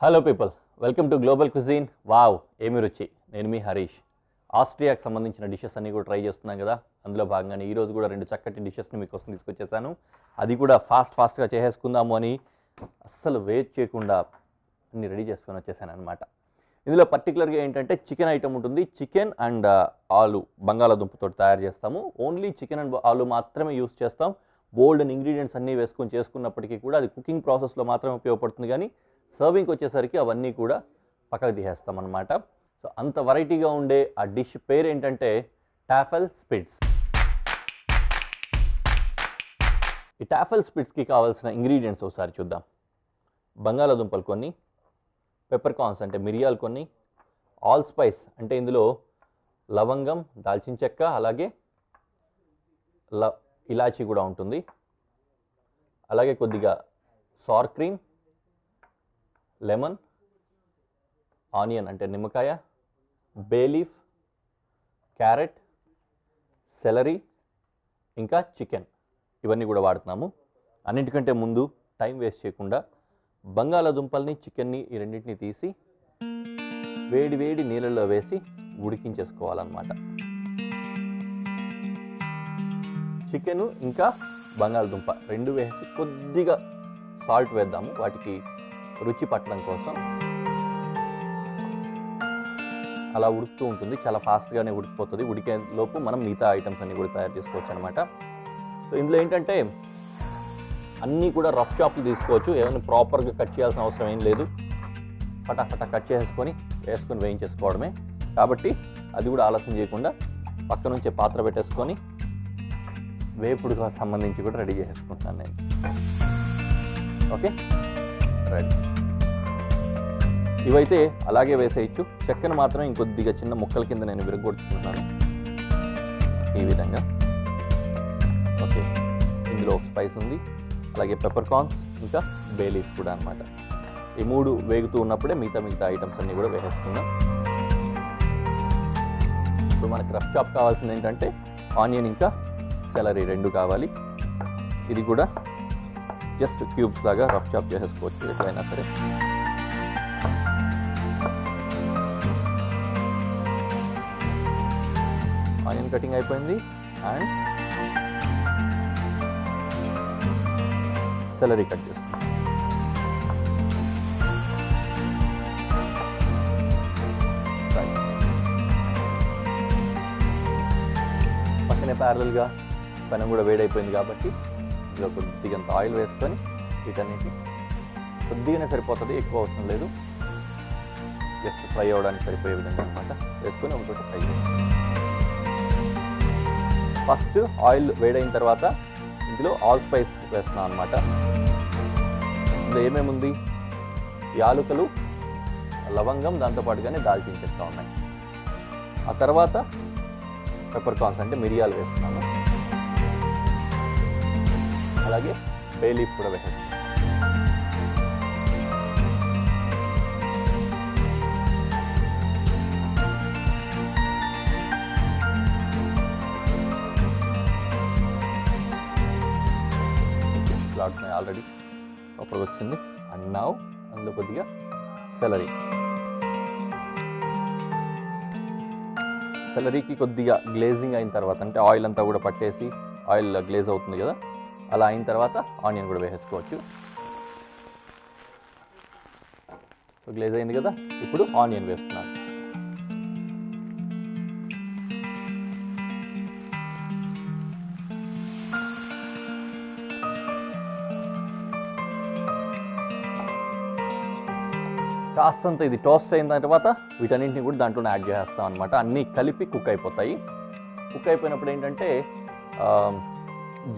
Hello people, welcome to global cuisine. Wow ఏమి రుచి. నేను మీ హరీష్. ఆస్ట్రియాకి సంబంధించిన డిషెస్ అన్నీ కూడా ట్రై చేస్తున్నాం కదా. అందులో భాగంగానే ఈరోజు కూడా 2 చక్కటి డిషెస్ని మీకోసం తీసుకొచ్చేసాను. అది కూడా ఫాస్ట్గా చేసేసుకుందాము అని అస్సలు వెయిట్ చేయకుండా అన్ని రెడీ చేసుకొని వచ్చేసాను అనమాట. ఇందులో పర్టికులర్గా ఏంటంటే చికెన్ ఐటమ్ ఉంటుంది. చికెన్ అండ్ ఆలు బంగాళాదుంపతో తయారు చేస్తాము. ఓన్లీ చికెన్ అండ్ ఆలు మాత్రమే యూస్ చేస్తాం. బోల్డ్ అండ్ ఇంగ్రీడియంట్స్ అన్నీ వేసుకొని చేసుకున్నప్పటికీ కూడా అది కుకింగ్ ప్రాసెస్లో మాత్రమే ఉపయోగపడుతుంది. కానీ సర్వింగ్కి వచ్చేసరికి అవన్నీ కూడా పక్కకు తీసేస్తాం అన్నమాట. సో అంత వెరైటీగా ఉండే ఆ డిష్ పేరు ఏంటంటే టాఫెల్ స్పిట్స్. ఈ టాఫెల్ స్పిట్స్కి కావాల్సిన ఇంగ్రీడియంట్స్ ఒకసారి చూద్దాం. బంగాళాదుంపలు కొన్ని, పెప్పర్ కార్న్స్ అంటే మిరియాలు కొన్ని, ఆల్ స్పైస్ అంటే ఇందులో లవంగం, దాల్చిన చెక్క, అలాగే ఇలాచీ కూడా ఉంటుంది. అలాగే కొద్దిగా సార్ క్రీమ్, లెమన్, ఆనియన్ అంటే నిమ్మకాయ, బే లీఫ్, క్యారెట్, సెలరీ, ఇంకా చికెన్, ఇవన్నీ కూడా వాడుతున్నాము. అన్నింటికంటే ముందు టైం వేస్ట్ చేయకుండా బంగాళాదుంపల్ని, చికెన్ని ఈ రెండింటిని తీసి వేడి వేడి నీళ్ళల్లో వేసి ఉడికించేసుకోవాలన్నమాట. చికెను ఇంకా బంగాళాదుంప రెండు వేసి కొద్దిగా సాల్ట్ వేద్దాము, వాటికి రుచి పట్టడం కోసం. అలా ఉడుకుతూ ఉంటుంది, చాలా ఫాస్ట్గానే ఉడికిపోతుంది. ఉడికే లోపు మనం మిగతా ఐటమ్స్ అన్నీ కూడా తయారు చేసుకోవచ్చు అనమాట. సో ఇందులో ఏంటంటే అన్నీ కూడా రఫ్ చాప్లు తీసుకోవచ్చు. ఏమైనా ప్రాపర్గా కట్ చేయాల్సిన అవసరం ఏం లేదు. ఫటాఫటా కట్ చేసుకొని వేసుకొని వేయించేసుకోవడమే. కాబట్టి అది కూడా ఆలస్యం చేయకుండా పక్క నుంచే పాత్ర పెట్టేసుకొని వేపుడుగా సంబంధించి కూడా రెడీ చేసుకుంటాను నేను. Okay, ready. ఇవైతే అలాగే వేసేయచ్చు. చెక్కను మాత్రం ఇంకొద్దిగా చిన్న ముక్కల కింద నేను విరగొట్టుకుంటున్నాను ఈ విధంగా. ఓకే, ఇందులో ఒక స్పైస్ ఉంది, అలాగే పెప్పర్ కార్న్స్, ఇంకా బే లీఫ్ కూడా అనమాట. ఈ మూడు వేగుతూ ఉన్నప్పుడే మిగతా ఐటమ్స్ అన్నీ కూడా వేసేసుకుందాం. ఇప్పుడు మనకి రఫ్ చాప్ కావాల్సింది ఏంటంటే ఆనియన్ ఇంకా సెలరీ రెండు కావాలి. ఇది కూడా జస్ట్ క్యూబ్స్ లాగా రఫ్ చాప్ చేసేసుకోవచ్చు ఎట్లయినా సరే. ఆనియన్ కటింగ్ అయిపోయింది అండ్ సెలరీ కట్ చేసుకుంటాం. పక్కనే ప్యారలల్గా పెనం కూడా వేడైపోయింది కాబట్టి ఇందులో కొద్దిగంత ఆయిల్ వేసుకొని వీటన్నిటి కొద్దిగానే సరిపోతుంది, ఎక్కువ అవసరం లేదు. జస్ట్ ఫ్రై అవ్వడానికి సరిపోయే విధంగా అనమాట వేసుకొని ఒకటి ఫ్రై చేస్తాం. ఫస్ట్ ఆయిల్ వేడైన తర్వాత ఇందులో ఆల్ స్పైస్ వేస్తున్నాం అనమాట. ఇందులో ఏమేమి ఉంది? యాలకులు, లవంగం, దాంతోపాటుగానే దాల్చిన చెక్క ఉన్నాయి. ఆ తర్వాత పెప్పర్ కార్న్స్ అంటే మిరియాలు వేస్తున్నాను, అలాగే బే లీఫ్ కూడా వేసేస్తాను. ఆల్రెడీ లోపలికి వచ్చింది. అండ్ నౌ అందులో కొద్దిగా సెలరీకి కొద్దిగా గ్లేజింగ్ అయిన తర్వాత, అంటే ఆయిల్ అంతా కూడా పట్టేసి ఆయిల్ గ్లేజ్ అవుతుంది కదా, అలా అయిన తర్వాత ఆనియన్ కూడా వేసేసుకోవచ్చు. సో గ్లేజ్ అయింది కదా, ఇప్పుడు ఆనియన్ వేస్తున్నాను. కాస్తంత ఇది టోస్ట్ అయిన తర్వాత వీటన్నింటిని కూడా దాంట్లో యాడ్ చేస్తాం అనమాట. అన్నీ కలిపి కుక్ అయిపోతాయి. కుక్ అయిపోయినప్పుడు ఏంటంటే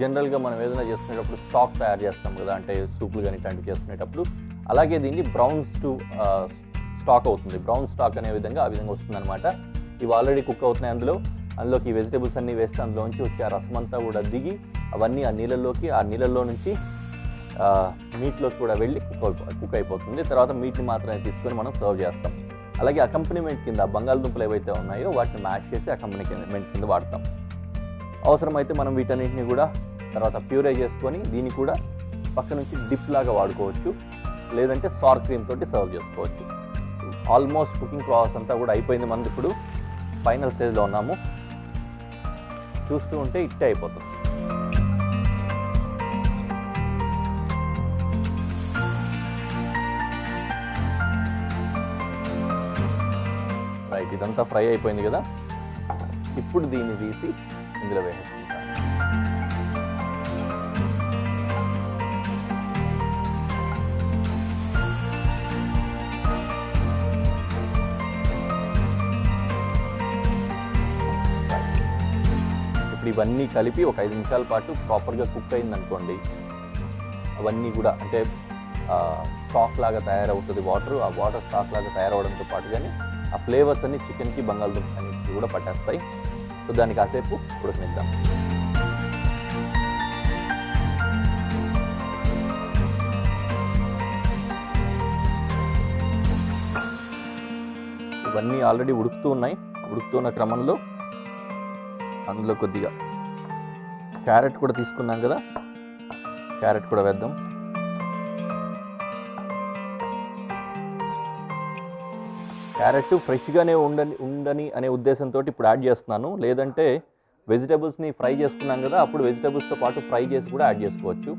జనరల్గా మనం ఏదైనా చేసుకునేటప్పుడు స్టాక్ తయారు చేస్తాం కదా, అంటే సూపులు కానీ ఇట్లాంటివి చేసుకునేటప్పుడు, అలాగే దీన్ని బ్రౌన్ స్టాక్ అవుతుంది. బ్రౌన్ స్టాక్ అనే విధంగా ఆ విధంగా వస్తుంది అనమాట. ఇవి ఆల్రెడీ కుక్ అవుతున్నాయి. అందులోకి ఈ వెజిటేబుల్స్ అన్నీ వేస్తే అందులోంచి వచ్చే ఆ రసం అంతా కూడా దిగి అవన్నీ ఆ నీళ్ళల్లో నుంచి మీట్లోకి కూడా వెళ్ళి కుక్ అయిపోతుంది. తర్వాత మీట్ని మాత్రమే తీసుకొని మనం సర్వ్ చేస్తాం. అలాగే అకంపెనీమెంట్ కింద బంగాళదుంపలు ఏవైతే ఉన్నాయో వాటిని మ్యాష్ చేసి అకంపెనీమెంట్ కింద వాడతాం. అవసరమైతే మనం వీటన్నిటిని కూడా తర్వాత ప్యూరే చేసుకొని దీన్ని కూడా పక్క నుంచి డిప్ లాగా వాడుకోవచ్చు. లేదంటే సార్ క్రీమ్ తోటి సర్వ్ చేసుకోవచ్చు. ఆల్మోస్ట్ కుకింగ్ ప్రాసెస్ అంతా కూడా అయిపోయింది. మనది ఇప్పుడు ఫైనల్ స్టేజ్లో ఉన్నాము. చూస్తూ ఉంటే ఇట్టే అయిపోతుంది. రైట్, ఇదంతా ఫ్రై అయిపోయింది కదా. ఇప్పుడు దీన్ని తీసి ఇందులో వేసేసుకుంటాను. ఇప్పుడు ఇవన్నీ కలిపి ఒక 5 నిమిషాల పాటు ప్రాపర్గా కుక్ అయింది అనుకోండి, అవన్నీ కూడా అంటే స్టాక్ లాగా తయారవుతుంది వాటర్. ఆ వాటర్ స్టాక్ లాగా తయారవడంతో పాటు కానీ ఆ ఫ్లేవర్స్ అన్ని చికెన్కి బంగాళదుంప అన్నిటికీ కూడా పట్టేస్తాయి. సో దాన్ని కాసేపు ఉడకనిద్దాం. ఇవన్నీ ఆల్రెడీ ఉడుకుతూ ఉన్నాయి. ఉడుకుతున్న క్రమంలో అందులో కొద్దిగా క్యారెట్ కూడా తీసుకున్నాం కదా, క్యారెట్ కూడా వేద్దాం. క్యారెట్ ఫ్రెష్గానే ఉండని అనే ఉద్దేశంతో ఇప్పుడు యాడ్ చేస్తున్నాను. లేదంటే వెజిటేబుల్స్ని ఫ్రై చేసుకున్నాం కదా, అప్పుడు వెజిటేబుల్స్తో పాటు ఫ్రై చేసి కూడా యాడ్ చేసుకోవచ్చు.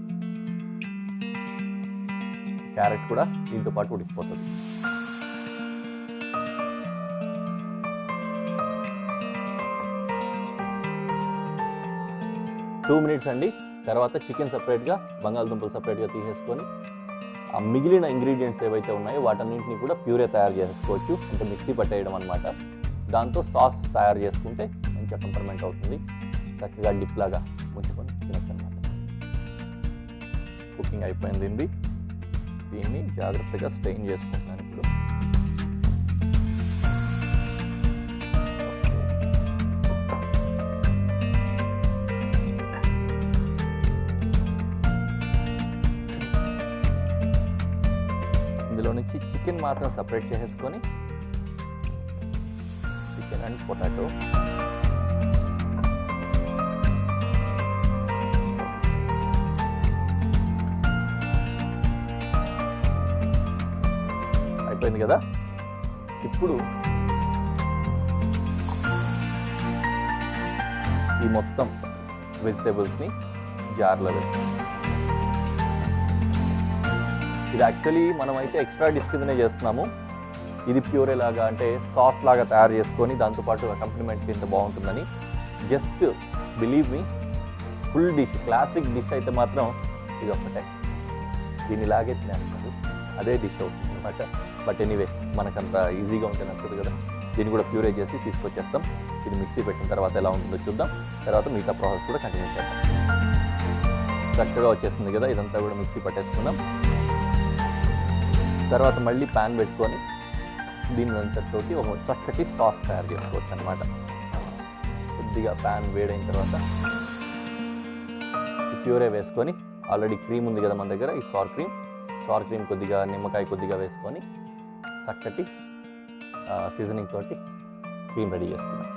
క్యారెట్ కూడా దీంతో పాటు ఉడికిపోతుంది. టూ మినిట్స్ అండి. తర్వాత చికెన్ సపరేట్గా, బంగాళదుంపలు సపరేట్గా తీసేసుకొని ఆ మిగిలిన ఇంగ్రీడియంట్స్ ఏవైతే ఉన్నాయో వాటన్నింటినీ కూడా ప్యూరే తయారు చేసుకోవచ్చు. అంటే మిక్సీ పట్టేయడం అనమాట. దాంతో సాస్ తయారు చేసుకుంటే మంచి అకంపర్మెంట్ అవుతుంది. చక్కగా డిప్ లాగా ముంచుకొని తినచ్చు అనమాట. కుకింగ్ అయిపోయింది. దీన్ని జాగ్రత్తగా స్ట్రెయిన్ చేసుకుంటున్నాను ఇప్పుడు. ఇందులో నుంచి చికెన్ మాత్రం సపరేట్ చేసేసుకొని చికెన్ అండ్ పొటాటో అయిపోయింది కదా. ఇప్పుడు ఈ మొత్తం వెజిటేబుల్స్ని జార్లో వేస్తాం. ఇది యాక్చువల్లీ మనమైతే ఎక్స్ట్రా డిష్ కిందనే చేస్తున్నాము. ఇది ప్యూరే లాగా అంటే సాస్ లాగా తయారు చేసుకొని దాంతోపాటు అకంప్లిమెంట్ ఇంత బాగుంటుందని. Just believe me, full dish, classic dish అయితే మాత్రం ఇది ఒక్కటే. దీన్ని లాగే తినేస్తారు, అదే డిష్ అవుతుంది అనమాట. బట్ ఎనీవే మనకంత ఈజీగా ఉంటే నచ్చదు కదా, దీన్ని కూడా ప్యూరే చేసి తీసుకొచ్చేస్తాం. ఇది మిక్సీ పెట్టిన తర్వాత ఎలా ఉంటుందో చూద్దాం. తర్వాత మిగతా ప్రాసెస్ కూడా కంటిన్యూ చేద్దాం. చక్కగా వచ్చేస్తుంది కదా, ఇదంతా కూడా మిక్సీ పట్టేసుకుందాం. తర్వాత మళ్ళీ ప్యాన్ పెట్టుకొని దీని అంతటితోటి ఒక చక్కటి సాస్ తయారు చేసుకోవచ్చు అనమాట. కొద్దిగా ప్యాన్ వేడైన తర్వాత ప్యూరే వేసుకొని, ఆల్రెడీ క్రీమ్ ఉంది కదా మన దగ్గర, ఈ సార్ క్రీమ్ కొద్దిగా, నిమ్మకాయ కొద్దిగా వేసుకొని చక్కటి సీజనింగ్ తోటి క్రీమ్ రెడీ చేసుకున్నాం.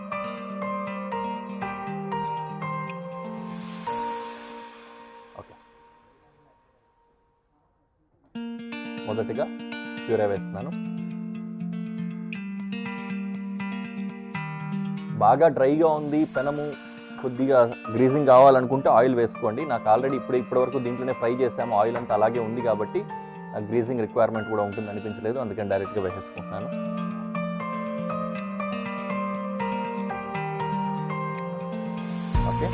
ఓకే, మొదటిగా ప్యూరే వేస్తున్నాను. బాగా డ్రైగా ఉంది, పెనము కొద్దిగా గ్రీజింగ్ కావాలనుకుంటే ఆయిల్ వేసుకోండి. నాకు ఆల్రెడీ ఇప్పటి వరకు దీంట్లోనే ఫ్రై చేసాము, ఆయిల్ అంతా అలాగే ఉంది కాబట్టి గ్రీజింగ్ రిక్వైర్మెంట్ కూడా ఉంటుంది అనిపించలేదు, అందుకని డైరెక్ట్గా వేసేసుకుంటున్నాను. ఓకే,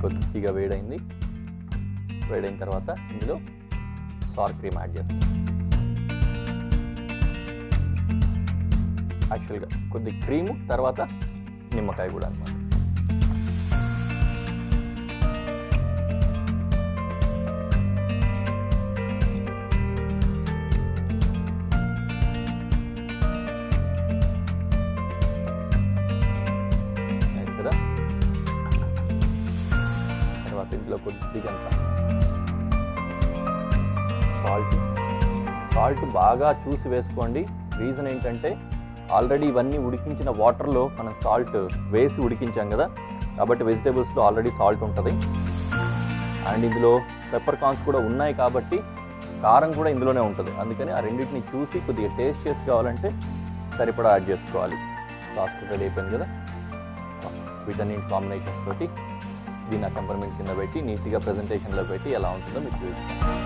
కొద్దిగా వేడైంది. వేడైన తర్వాత ఇందులో సార్ క్రీమ్ యాడ్ చేస్తాను. యాక్చువల్గా కొద్ది క్రీము, తర్వాత నిమ్మకాయ కూడా అన్నమాట. కదా, తర్వాత ఇందులో కొద్దిగా సాల్ట్ బాగా చూసి వేసుకోండి. రీజన్ ఏంటంటే ఆల్రెడీ ఇవన్నీ ఉడికించిన వాటర్లో మనం సాల్ట్ వేసి ఉడికించాం కదా, కాబట్టి వెజిటేబుల్స్లో ఆల్రెడీ సాల్ట్ ఉంటుంది. అండ్ ఇందులో పెప్పర్ కార్న్స్ కూడా ఉన్నాయి కాబట్టి కారం కూడా ఇందులోనే ఉంటుంది. అందుకని ఆ రెండింటిని చూసి కొద్దిగా టేస్ట్ చేసి కావాలంటే సరిపడా యాడ్ చేసుకోవాలి. సాస్ కూడా రెడీ అయిపోయింది కదా. విటమిన్ కాంబినేషన్స్ తోటి దీన్ని అకంపర్మెంట్ కింద పెట్టి నీట్గా ప్రజెంటేషన్లో పెట్టి ఎలా ఉంటుందో మీకు చూపిస్తాను.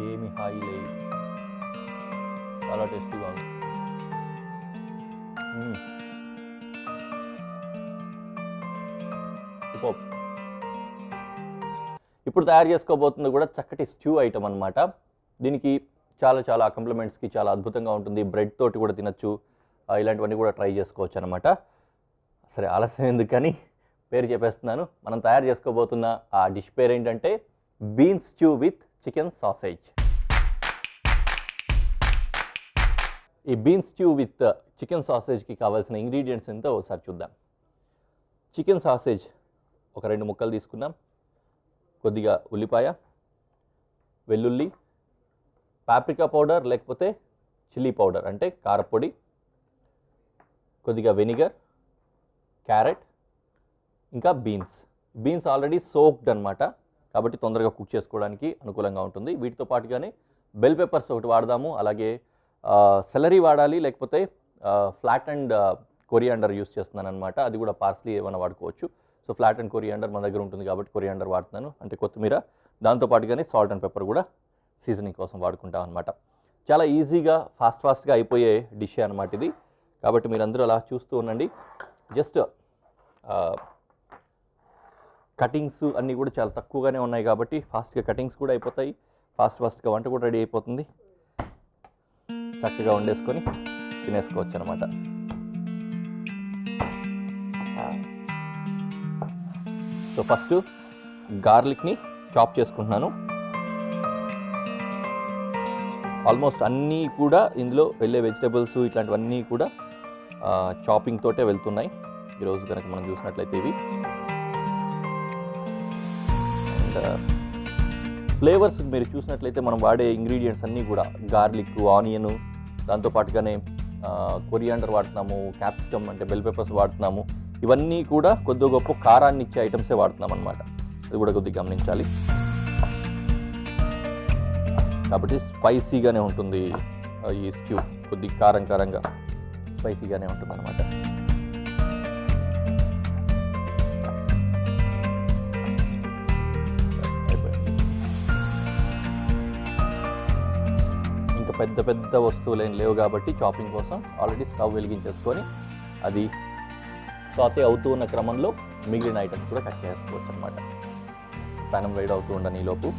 ఏమి హాయి లేదు, చాలా టేస్టీగా ఉంది. సూపర్. ఇప్పుడు తయారు చేసుకోబోతుంది కూడా చక్కటి స్ట్యూ ఐటమ్ అనమాట. దీనికి చాలా చాలా కాంప్లిమెంట్స్కి చాలా అద్భుతంగా ఉంటుంది. బ్రెడ్ తోటి కూడా తినచ్చు. ఇలాంటివన్నీ కూడా ట్రై చేసుకోవచ్చు అనమాట. సరే ఆలస్యం ఎందుకు కానీ పేరు చెప్పేస్తున్నాను. మనం తయారు చేసుకోబోతున్న ఆ డిష్ పేరు ఏంటంటే bean stew with chicken sausage. ఈ బీన్ స్ట్యూ విత్ చికెన్ సాసేజ్కి కావాల్సిన ఇంగ్రీడియంట్స్ ఎంతో ఒకసారి చూద్దాం. చికెన్ సాసేజ్ ఒక 2 ముక్కలు తీసుకున్నాం. కొద్దిగా ఉల్లిపాయ, వెల్లుల్లి, పాప్రికా పౌడర్ లేకపోతే చిల్లీ పౌడర్ అంటే కారపొడి, కొద్దిగా వెనిగర్, క్యారెట్, ఇంకా బీన్స్ ఆల్రెడీ సోక్డ్ అనమాట, కాబట్టి తొందరగా కుక్ చేసుకోవడానికి అనుకూలంగా ఉంటుంది. వీటితో పాటుగానే బెల్ పెప్పర్స్ ఒకటి వాడదాము. అలాగే సెలరీ వాడాలి, లేకపోతే ఫ్లాట్ అండ్ కొరియాండర్ యూస్ చేస్తున్నాను అనమాట. అది కూడా పార్స్లీ ఏమైనా వాడుకోవచ్చు. సో ఫ్లాట్ అండ్ కొరియాండర్ మన దగ్గర ఉంటుంది కాబట్టి కొరియాండర్ వాడుతున్నాను, అంటే కొత్తిమీర. దాంతోపాటుగానే సాల్ట్ అండ్ పెప్పర్ కూడా సీజనింగ్ కోసం వాడుకుంటాం అనమాట. చాలా ఈజీగా ఫాస్ట్గా అయిపోయే డిష్ అనమాట ఇది. కాబట్టి మీరందరూ అలా చూస్తూ ఉండండి. జస్ట్ కటింగ్స్ అన్నీ కూడా చాలా తక్కువగానే ఉన్నాయి కాబట్టి ఫాస్ట్గా కటింగ్స్ కూడా అయిపోతాయి, ఫాస్ట్గా వంట కూడా రెడీ అయిపోతుంది. చక్కగా వండేసుకొని తినేసుకోవచ్చు అనమాట. సో ఫస్ట్ గార్లిక్ని చాప్ చేసుకుంటున్నాను. ఆల్మోస్ట్ అన్నీ కూడా ఇందులో వెళ్ళే వెజిటబుల్స్ ఇట్లాంటివన్నీ కూడా చాపింగ్ తోటే వెళ్తున్నాయి ఈరోజు కనుక మనం చూసినట్లయితే. ఇవి అండ్ ఫ్లేవర్స్ మీరు చూసినట్లయితే మనం వాడే ఇంగ్రీడియంట్స్ అన్నీ కూడా గార్లిక్, ఆనియను, దాంతోపాటుగానే కొరియాండర్ వాడుతున్నాము, క్యాప్సికమ్ అంటే బెల్ పెప్పర్స్ వాడుతున్నాము. ఇవన్నీ కూడా కొద్దిగా గొప్ప కారాన్ని ఇచ్చే ఐటమ్సే వాడుతున్నాం అనమాట. అది కూడా కొద్దిగా గమనించాలి. కాబట్టి స్పైసీగానే ఉంటుంది ఈ స్ట్యూ, కొద్దిగా కారంగా స్పైసీగానే ఉంటుంది అనమాట. ఇంకా పెద్ద వస్తువులు ఏం లేవు కాబట్టి చాపింగ్ కోసం ఆల్రెడీ స్టవ్ వెలిగించేసుకొని అది సాతే అవుతూ ఉన్న క్రమంలో మిగిలిన ఐటమ్స్ కూడా కట్ చేసుకోవచ్చు అనమాట. ప్యానం వేడి అవుతూ ఉండని ఈలోపు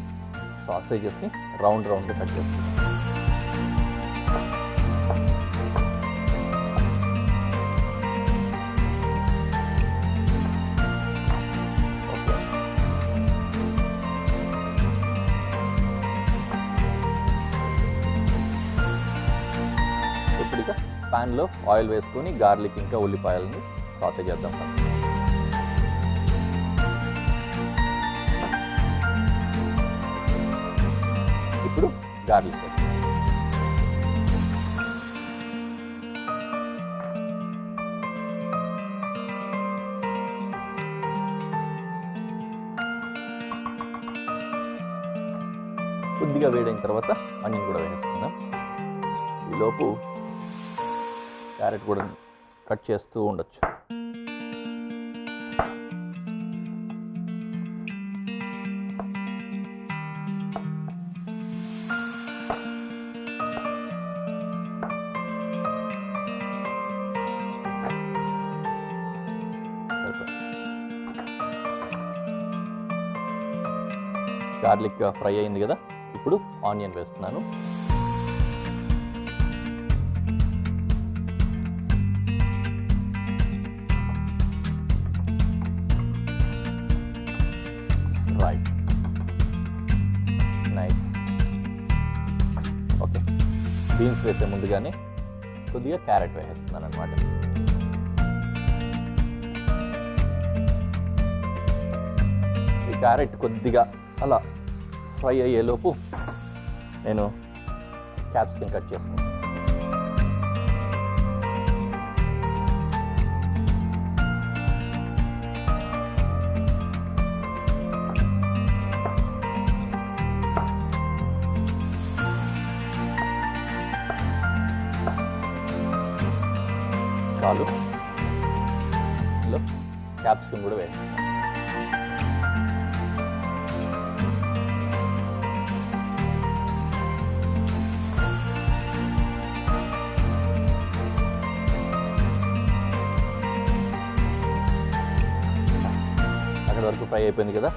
సాసేజెస్ని రౌండ్గా కట్ చేసుకుంటాం. ఇప్పుడు ఇక ప్యాన్లో ఆయిల్ వేసుకొని గార్లిక్ ఇంకా ఉల్లిపాయలని సాతే చేద్దాం. ఇప్పుడు గార్లిక్ కొద్దిగా వేడైన తర్వాత ఆనియన్ కూడా వేసుకుందాం. ఈలోపు క్యారెట్ కూడా కట్ చేస్తూ ఉండొచ్చు. గార్లిక్ ఫ్రై అయింది కదా, ఇప్పుడు ఆనియన్ వేస్తున్నాను. రైట్, బీన్స్ వేసే ముందుగానే కొద్దిగా క్యారెట్ వేసేస్తున్నాను అనమాట. ఈ క్యారెట్ కొద్దిగా అలా ఫ్రై అయ్యేలోపు నేను క్యాప్సికమ్ కట్ చేసుకుంటాను. చాలు, ఇందులో క్యాప్సికమ్ కూడా వేస్తాను. అక్కడ వరకు ఫ్రై అయిపోయింది కదా,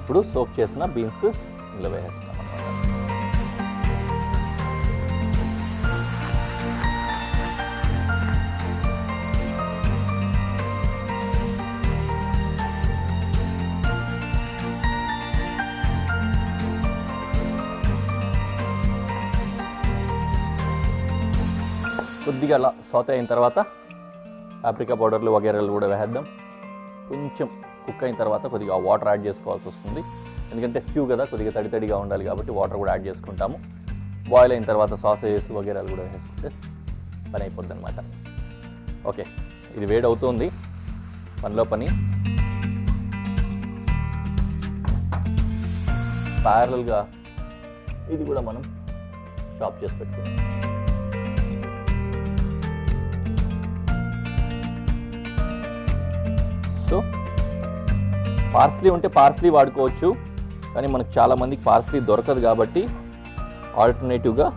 ఇప్పుడు సోక్ చేసిన బీన్స్ ఇందులో వేసేస్తాం. కొద్దిగా అలా సోత అయిన తర్వాత పాప్రికా పౌడర్లు వగేరాలు కూడా వేసేద్దాం. కొంచెం కుక్ అయిన తర్వాత కొద్దిగా వాటర్ యాడ్ చేసుకోవాల్సి వస్తుంది, ఎందుకంటే స్ట్యూ కదా, కొద్దిగా తడిగా ఉండాలి కాబట్టి వాటర్ కూడా యాడ్ చేసుకుంటాము. బాయిల్ అయిన తర్వాత సాసేజెస్ వగేరాలు కూడా వేసుకుంటే పని అయిపోద్ది అనమాట. ఓకే, ఇది వేడి అవుతుంది, పనిలో పని ప్యారలల్గా ఇది కూడా మనం చాప్ చేసి పెట్టుకుందాం. సో పార్స్లీ ఉంటే పార్స్లీ వాడుకోవచ్చు, కానీ మనకు చాలామందికి పార్స్లీ దొరకదు కాబట్టి ఆల్టర్నేటివ్గా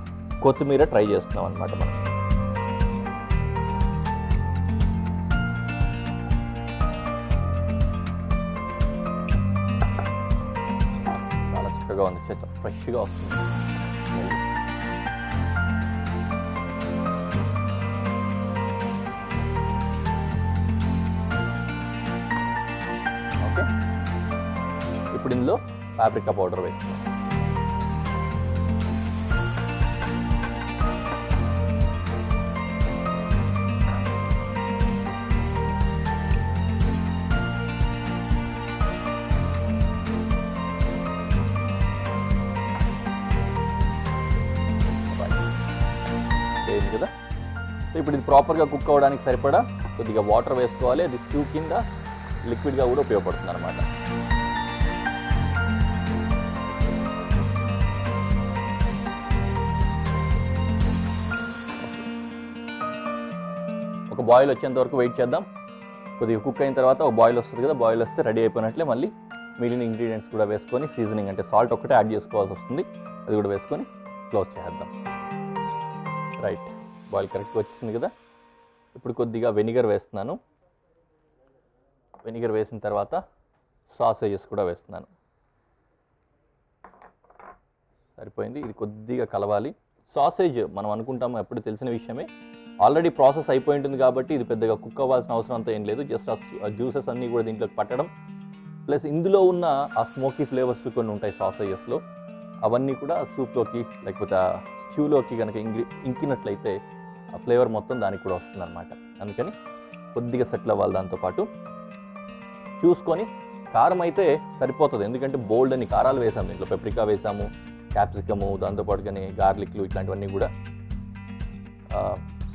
కొత్తిమీర ట్రై చేస్తున్నాం అనమాట. మనం చాలా చక్కగా ఉంది, ఫ్రెష్గా వస్తుంది. ఇప్పుడు ఇందులో పాప్రికా పౌడర్ వేస్తున్నాం. వేయింది కదా, సో ఇప్పుడు ఇది ప్రాపర్గా కుక్ అవ్వడానికి సరిపడా కొద్దిగా వాటర్ వేసుకోవాలి. అది స్ట్యూ కింద లిక్విడ్గా కూడా ఉపయోగపడుతుంది అనమాట. ఒక బాయిల్ వచ్చేంత వరకు వెయిట్ చేద్దాం. కొద్దిగా కుక్ అయిన తర్వాత ఒక బాయిల్ వస్తుంది కదా, బాయిల్ వస్తే రెడీ అయిపోయినట్లే మళ్ళీ మిగిలిన ఇంగ్రీడియంట్స్ కూడా వేసుకొని సీజనింగ్ అంటే సాల్ట్ ఒకటే యాడ్ చేసుకోవాల్సి వస్తుంది, అది కూడా వేసుకొని క్లోజ్ చేద్దాం. రైట్, బాయిల్ కరెక్ట్గా వచ్చేసింది కదా. ఇప్పుడు కొద్దిగా వెనిగర్ వేస్తున్నాను. వెనిగర్ వేసిన తర్వాత సాసేజెస్ కూడా వేస్తున్నాను. సరిపోయింది, ఇది కొద్దిగా కలవాలి. సాసేజ్ మనం అనుకుంటాము ఎప్పుడు తెలిసిన విషయమే, ఆల్రెడీ ప్రాసెస్ అయిపోయి ఉంటుంది కాబట్టి ఇది పెద్దగా కుక్ అవ్వాల్సిన అవసరం అంతా ఏం లేదు. జస్ట్ ఆ జ్యూసెస్ అన్నీ కూడా దీంట్లోకి పట్టడం, ప్లస్ ఇందులో ఉన్న ఆ స్మోకీ ఫ్లేవర్స్ కొన్ని ఉంటాయి సాసేజెస్లో, అవన్నీ కూడా సూప్లోకి లేకపోతే ఆ స్ట్యూలోకి కనుక ఇంకినట్లయితే ఆ ఫ్లేవర్ మొత్తం దానికి కూడా వస్తుంది అనమాట. అందుకని కొద్దిగా సెటిల్ అవ్వాలి. దాంతోపాటు చూసుకొని కారం అయితే సరిపోతుంది, ఎందుకంటే బోల్డ్ అని కారాలు వేసాము దీంట్లో, పెప్రికా వేసాము, క్యాప్సికము, దాంతోపాటు కానీ గార్లిక్లు ఇట్లాంటివన్నీ కూడా.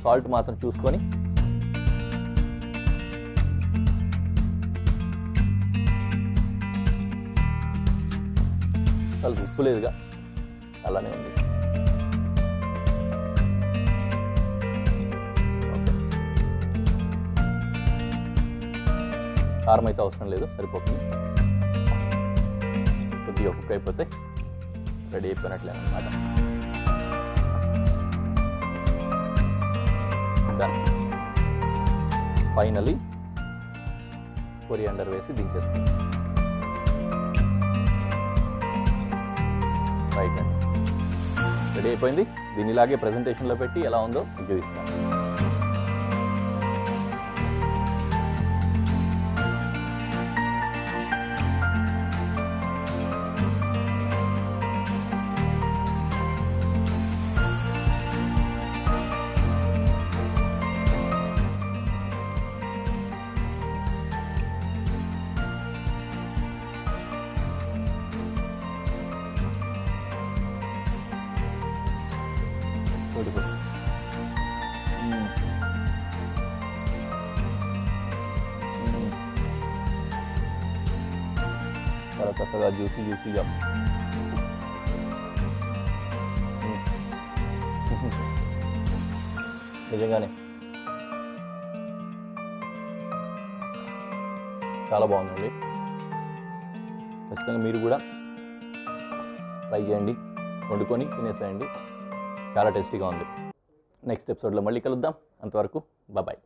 సాల్ట్ మాత్రం చూసుకొని అసలు ఉప్పు లేదుగా, అలానే ఉంది. కారం అయితే అవసరం లేదు, సరిపోతుంది. కొద్దిగా కుక్ అయిపోతే రెడీ అయిపోయినట్లే అన్నమాట. ఫైనలీ కొరియాండర్ వేసి దించేస్తాం. రైట్ అండి, రెడీ అయిపోయింది. దీన్ని ఇలాగే ప్రెజెంటేషన్లో పెట్టి ఎలా ఉందో చూపిస్తాను. బ్యూటిఫుల్. చాలా చక్కగా జ్యూసీగా. నిజంగానే చాలా బాగుందండి. ఖచ్చితంగా మీరు కూడా ట్రై చేయండి, వండుకొని తినేసేయండి. చాలా టేస్టీగా ఉంది. నెక్స్ట్ ఎపిసోడ్లో మళ్ళీ కలుద్దాం. అంతవరకు బాయ్.